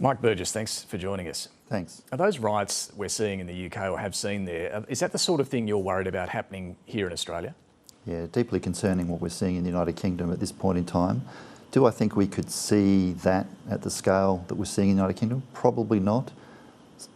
Mike Burgess, thanks for joining us. Thanks. Are those riots we're seeing in the UK or have seen there, is that the sort of thing you're worried about happening here in Australia? Yeah, deeply concerning what we're seeing in the United Kingdom at this point in time. Do I think we could see that at the scale that we're seeing in the United Kingdom? Probably not.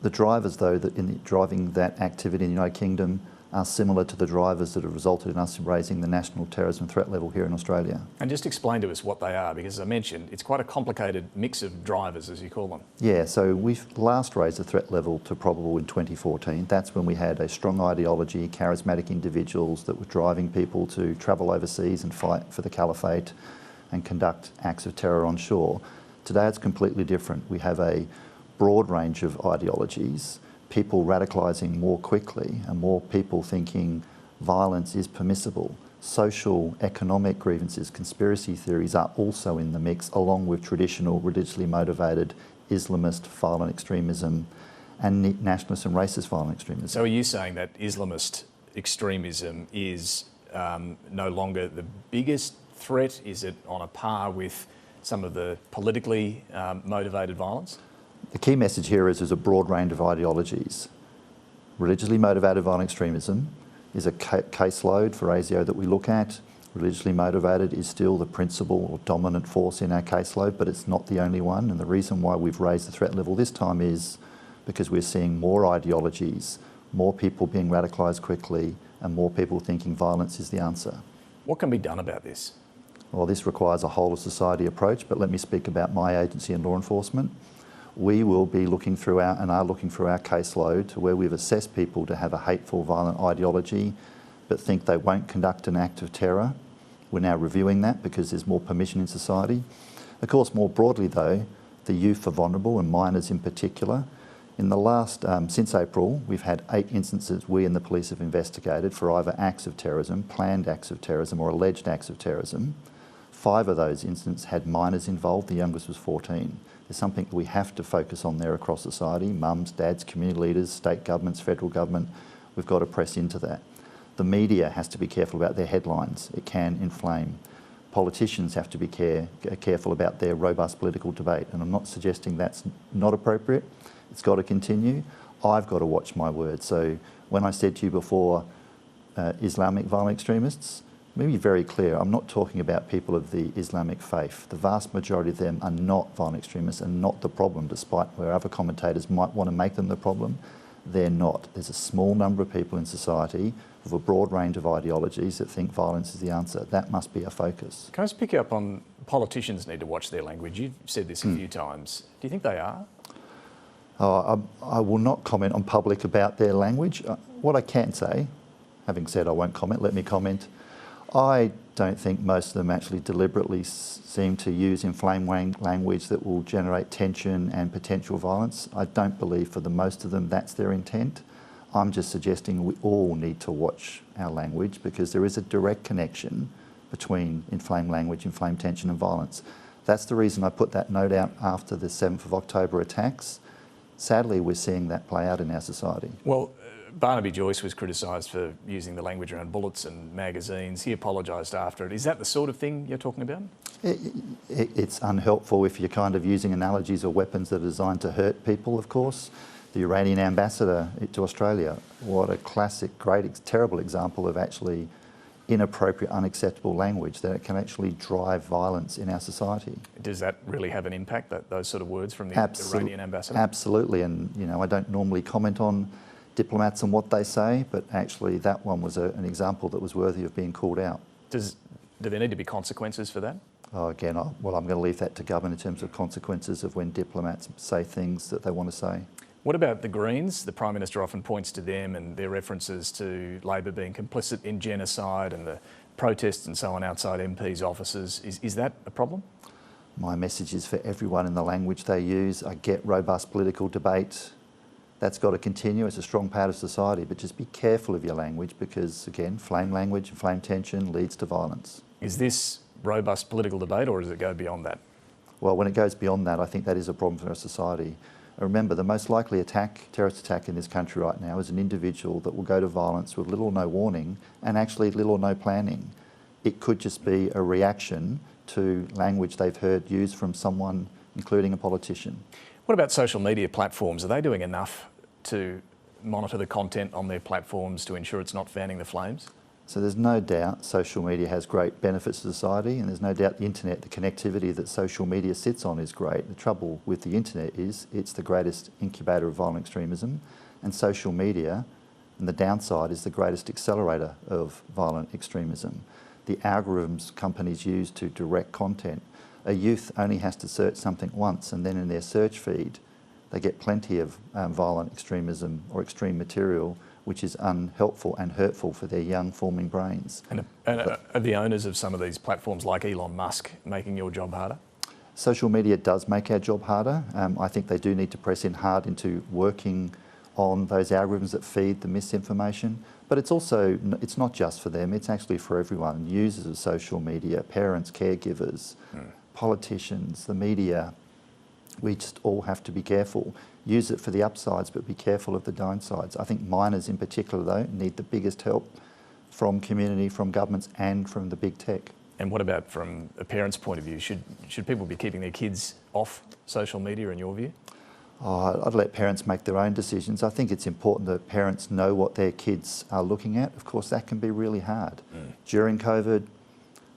The drivers, though, driving that activity in the United Kingdom are similar to the drivers that have resulted in us raising the national terrorism threat level here in Australia. And just explain to us what they are, because as I mentioned, it's quite a complicated mix of drivers, as you call them. Yeah, so we last raised the threat level to probable in 2014. That's when we had a strong ideology, charismatic individuals that were driving people to travel overseas and fight for the caliphate and conduct acts of terror on shore. Today it's completely different. We have a broad range of ideologies, people radicalising more quickly and more people thinking violence is permissible. Social, economic grievances, conspiracy theories are also in the mix, along with traditional religiously motivated Islamist violent extremism and nationalist and racist violent extremism. So are you saying that Islamist extremism is no longer the biggest threat? Is it on a par with some of the politically motivated violence? The key message here is there's a broad range of ideologies. Religiously motivated violent extremism is a caseload for ASIO that we look at. Religiously motivated is still the principal or dominant force in our caseload, but it's not the only one. And the reason why we've raised the threat level this time is because we're seeing more ideologies, more people being radicalised quickly, and more people thinking violence is the answer. What can be done about this? Well, this requires a whole of society approach, but let me speak about my agency and law enforcement. We will be looking through our caseload to where we've assessed people to have a hateful, violent ideology, but think they won't conduct an act of terror. We're now reviewing that because there's more permission in society. Of course, more broadly though, the youth are vulnerable and minors in particular. In the last, since April, we've had 8 instances we and the police have investigated for either acts of terrorism, planned acts of terrorism or alleged acts of terrorism. 5 of those incidents had minors involved, the youngest was 14. There's something that we have to focus on there across society. Mums, dads, community leaders, state governments, federal government, we've got to press into that. The media has to be careful about their headlines. It can inflame. Politicians have to be careful about their robust political debate, and I'm not suggesting that's not appropriate. It's got to continue. I've got to watch my words. So when I said to you before, Islamic violent extremists, let me be very clear, I'm not talking about people of the Islamic faith. The vast majority of them are not violent extremists and not the problem, despite where other commentators might want to make them the problem. They're not. There's a small number of people in society with a broad range of ideologies that think violence is the answer. That must be our focus. Can I just pick you up on politicians need to watch their language? You've said this a few times. Do you think they are? I will not comment on public about their language. What I can say, having said I won't comment, let me comment. I don't think most of them actually deliberately seem to use inflamed language that will generate tension and potential violence. I don't believe for the most of them that's their intent. I'm just suggesting we all need to watch our language because there is a direct connection between inflamed language, inflamed tension and violence. That's the reason I put that note out after the 7th of October attacks. Sadly, we're seeing that play out in our society. Well, Barnaby Joyce was criticised for using the language around bullets and magazines. He apologised after it. Is that the sort of thing you're talking about? It's unhelpful if you're kind of using analogies or weapons that are designed to hurt people, of course. The Iranian ambassador to Australia, what a classic, great, terrible example of actually inappropriate, unacceptable language that can actually drive violence in our society. Does that really have an impact, those sort of words from the Iranian ambassador? Absolutely, and I don't normally comment on diplomats and what they say, but actually that one was an example that was worthy of being called out. Do there need to be consequences for that? Oh, again, I'm going to leave that to government in terms of consequences of when diplomats say things that they want to say. What about the Greens? The Prime Minister often points to them and their references to Labor being complicit in genocide and the protests and so on outside MPs' offices. Is that a problem? My message is for everyone in the language they use. I get robust political debate. That's got to continue. It's a strong part of society, but just be careful of your language because, again, flame language and flame tension leads to violence. Is this robust political debate or does it go beyond that? Well, when it goes beyond that, I think that is a problem for our society. Remember, the most likely terrorist attack in this country right now is an individual that will go to violence with little or no warning and actually little or no planning. It could just be a reaction to language they've heard used from someone, including a politician. What about social media platforms? Are they doing enough to monitor the content on their platforms to ensure it's not fanning the flames? So there's no doubt social media has great benefits to society, and there's no doubt the internet, the connectivity that social media sits on is great. The trouble with the internet is it's the greatest incubator of violent extremism, and social media, and the downside, is the greatest accelerator of violent extremism. The algorithms companies use to direct content. A youth only has to search something once, and then in their search feed they get plenty of violent extremism or extreme material, which is unhelpful and hurtful for their young forming brains. And are the owners of some of these platforms like Elon Musk making your job harder? Social media does make our job harder. I think they do need to press in hard into working on those algorithms that feed the misinformation. But it's not just for them, it's actually for everyone. Users of social media, parents, caregivers, politicians, the media. We just all have to be careful. Use it for the upsides, but be careful of the downsides. I think minors in particular, though, need the biggest help from community, from governments and from the big tech. And what about from a parent's point of view? Should people be keeping their kids off social media in your view? I'd let parents make their own decisions. I think it's important that parents know what their kids are looking at. Of course, that can be really hard. During COVID,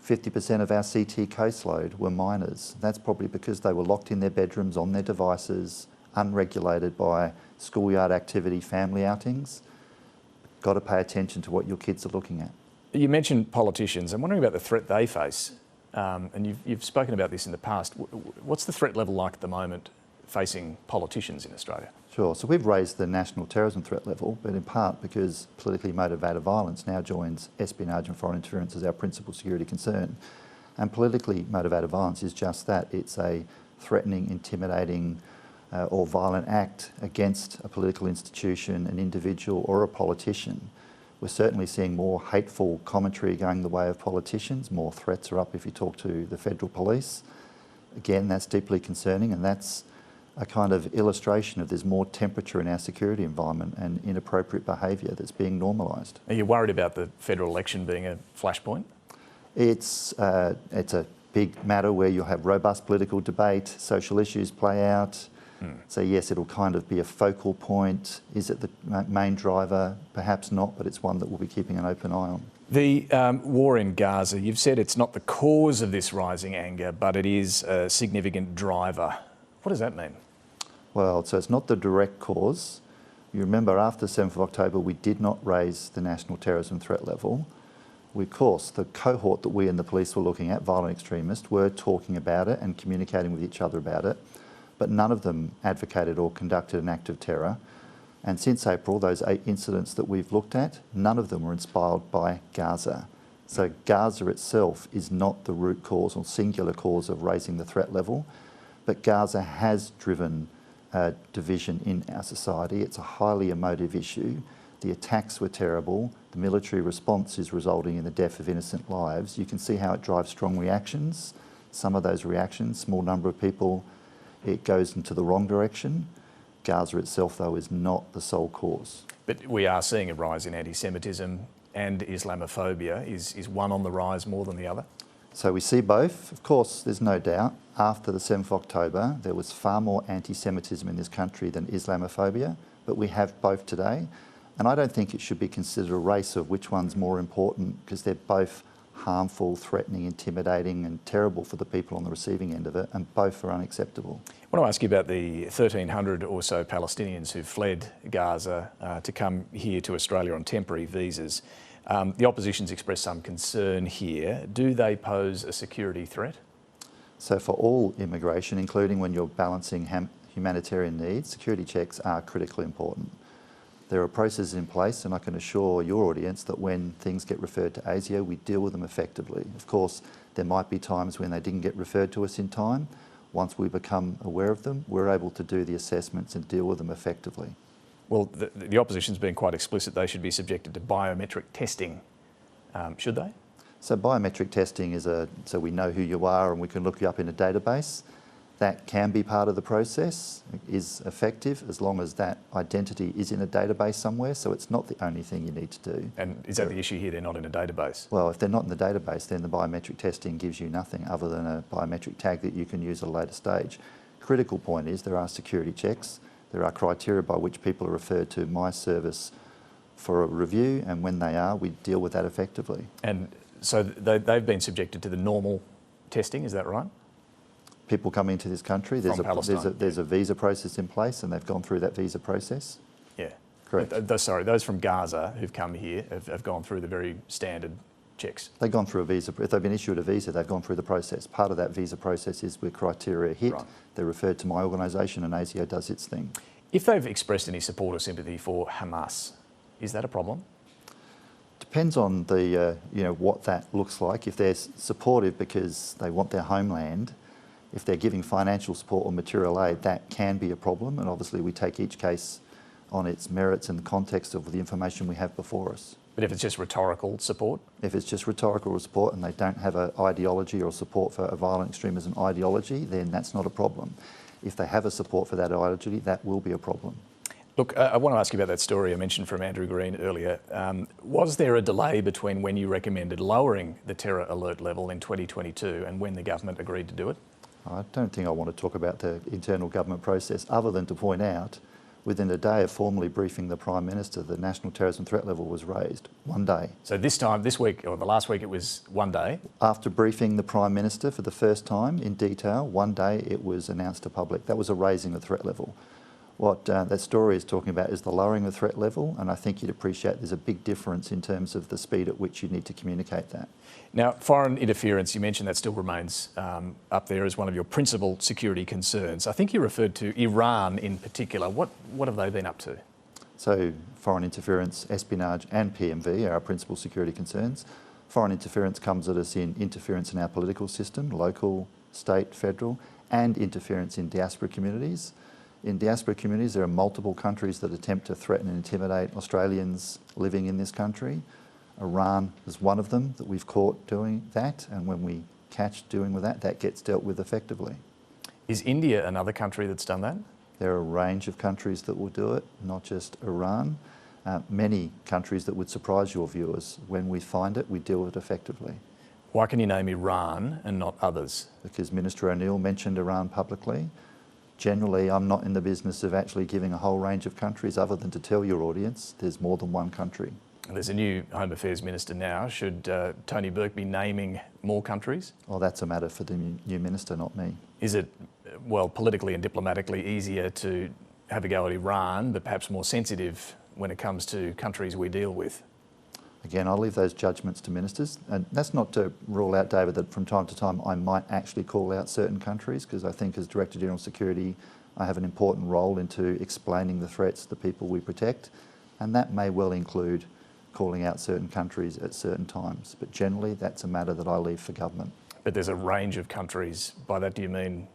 50% of our CT caseload were minors. That's probably because they were locked in their bedrooms, on their devices, unregulated by schoolyard activity, family outings. Got to pay attention to what your kids are looking at. You mentioned politicians. I'm wondering about the threat they face. And you've spoken about this in the past. What's the threat level like at the moment facing politicians in Australia? Sure. So we've raised the national terrorism threat level, but in part because politically motivated violence now joins espionage and foreign interference as our principal security concern. And politically motivated violence is just that. It's a threatening, intimidating or violent act against a political institution, an individual or a politician. We're certainly seeing more hateful commentary going the way of politicians. More threats are up if you talk to the federal police. Again, that's deeply concerning, and that's a kind of illustration of there's more temperature in our security environment and inappropriate behaviour that's being normalised. Are you worried about the federal election being a flashpoint? It's a big matter where you'll have robust political debate, social issues play out. So yes, it'll kind of be a focal point. Is it the main driver? Perhaps not, but it's one that we'll be keeping an open eye on. The war in Gaza, you've said it's not the cause of this rising anger, but it is a significant driver. What does that mean? Well, so it's not the direct cause. You remember after 7th of October, we did not raise the national terrorism threat level. Of course, the cohort that we and the police were looking at, violent extremists, were talking about it and communicating with each other about it, but none of them advocated or conducted an act of terror. And since April, those 8 incidents that we've looked at, none of them were inspired by Gaza. So Gaza itself is not the root cause or singular cause of raising the threat level, but Gaza has driven division in our society. It's a highly emotive issue. The attacks were terrible. The military response is resulting in the death of innocent lives. You can see how it drives strong reactions. Some of those reactions, small number of people, it goes into the wrong direction. Gaza itself, though, is not the sole cause. But we are seeing a rise in anti-Semitism and Islamophobia. Is one on the rise more than the other? So we see both. Of course, there's no doubt. After the 7th of October, there was far more anti-Semitism in this country than Islamophobia, but we have both today. And I don't think it should be considered a race of which one's more important, because they're both harmful, threatening, intimidating and terrible for the people on the receiving end of it, and both are unacceptable. I want to ask you about the 1,300 or so Palestinians who fled Gaza to come here to Australia on temporary visas. The opposition's expressed some concern here. Do they pose a security threat? So for all immigration, including when you're balancing humanitarian needs, security checks are critically important. There are processes in place, and I can assure your audience that when things get referred to ASIO, we deal with them effectively. Of course, there might be times when they didn't get referred to us in time. Once we become aware of them, we're able to do the assessments and deal with them effectively. Well, the opposition's been quite explicit they should be subjected to biometric testing. Should they? So biometric testing is so we know who you are and we can look you up in a database. That can be part of the process. It is effective as long as that identity is in a database somewhere, so it's not the only thing you need to do. And is that the issue here? They're not in a database? Well, if they're not in the database, then the biometric testing gives you nothing other than a biometric tag that you can use at a later stage. critical point is there are security checks. There are criteria by which people are referred to my service for a review, and when they are, we deal with that effectively. And so they've been subjected to the normal testing, is that right? People coming into this country, there's a visa process in place, and they've gone through that visa process. Yeah. Correct. Sorry, those from Gaza who've come here have gone through the very standard checks. They've gone through a visa. If they've been issued a visa, they've gone through the process. Part of that visa process is where criteria hit. Right. They're referred to my organisation, and ASIO does its thing. If they've expressed any support or sympathy for Hamas, is that a problem? Depends on the what that looks like. If they're supportive because they want their homeland, if they're giving financial support or material aid, that can be a problem. And obviously, we take each case on its merits in the context of the information we have before us. But if it's just rhetorical support? If it's just rhetorical support and they don't have an ideology or support for a violent extremism ideology, then that's not a problem. If they have a support for that ideology, that will be a problem. Look, I want to ask you about that story I mentioned from Andrew Green earlier. Was there a delay between when you recommended lowering the terror alert level in 2022 and when the government agreed to do it? I don't think I want to talk about the internal government process other than to point out within a day of formally briefing the Prime Minister, the national terrorism threat level was raised. One day. So this week, or the last week, it was one day? After briefing the Prime Minister for the first time in detail, one day it was announced to public. That was a raising of the threat level. What that story is talking about is the lowering of the threat level, and I think you'd appreciate there's a big difference in terms of the speed at which you need to communicate that. Now, foreign interference, you mentioned that still remains up there as one of your principal security concerns. I think you referred to Iran in particular. What have they been up to? So, foreign interference, espionage and PMV are our principal security concerns. Foreign interference comes at us in interference in our political system, local, state, federal, and interference in diaspora communities. In diaspora communities, there are multiple countries that attempt to threaten and intimidate Australians living in this country. Iran is one of them that we've caught doing that, and when we catch doing with that, that gets dealt with effectively. Is India another country that's done that? There are a range of countries that will do it, not just Iran. Many countries that would surprise your viewers. When we find it, we deal with it effectively. Why can you name Iran and not others? Because Minister O'Neill mentioned Iran publicly. Generally, I'm not in the business of actually giving a whole range of countries other than to tell your audience there's more than one country. There's a new Home Affairs Minister now. Should Tony Burke be naming more countries? Well, that's a matter for the new Minister, not me. Is it, well, politically and diplomatically easier to have a go at Iran, but perhaps more sensitive when it comes to countries we deal with? Again, I'll leave those judgments to ministers. And that's not to rule out, David, that from time to time I might actually call out certain countries, because I think as Director General Security, I have an important role into explaining the threats to the people we protect. And that may well include calling out certain countries at certain times. But generally, that's a matter that I leave for government. But there's a range of countries. By that, do you mean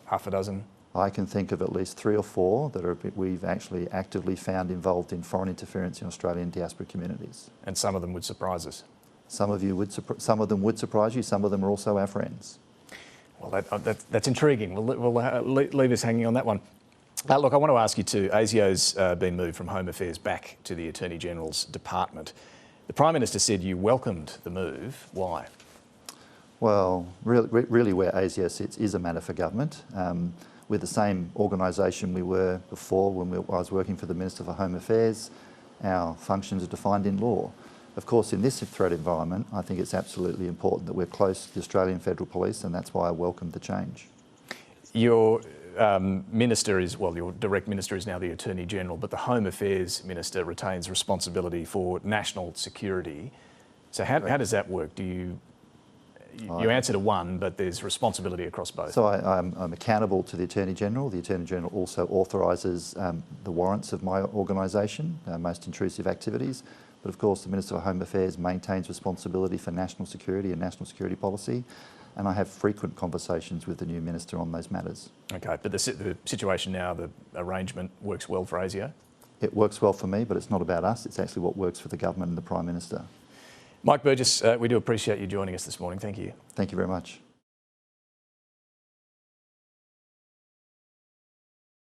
half a dozen? I can think of at least 3 or 4 that we've actually actively found involved in foreign interference in Australian diaspora communities. And some of them would surprise us. Some of them would surprise you. Some of them are also our friends. Well, that's intriguing. We'll leave us hanging on that one. Look, I want to ask you too. ASIO's been moved from Home Affairs back to the Attorney General's department. The Prime Minister said you welcomed the move. Why? Well, really where ASIO sits is a matter for government. We're the same organisation we were before when I was working for the Minister for Home Affairs. Our functions are defined in law. Of course, in this threat environment, I think it's absolutely important that we're close to the Australian Federal Police, and that's why I welcomed the change. Your Minister is, well, your direct Minister is now the Attorney General, but the Home Affairs Minister retains responsibility for national security. So how does that work? You answer to one, but there's responsibility across both. So I'm accountable to the Attorney General. The Attorney General also authorises the warrants of my organisation, most intrusive activities. But of course, the Minister for Home Affairs maintains responsibility for national security and national security policy. And I have frequent conversations with the new Minister on those matters. Okay, but the situation now, the arrangement works well for ASIO? It works well for me, but it's not about us. It's actually what works for the government and the Prime Minister. Mike Burgess, we do appreciate you joining us this morning. Thank you. Thank you very much.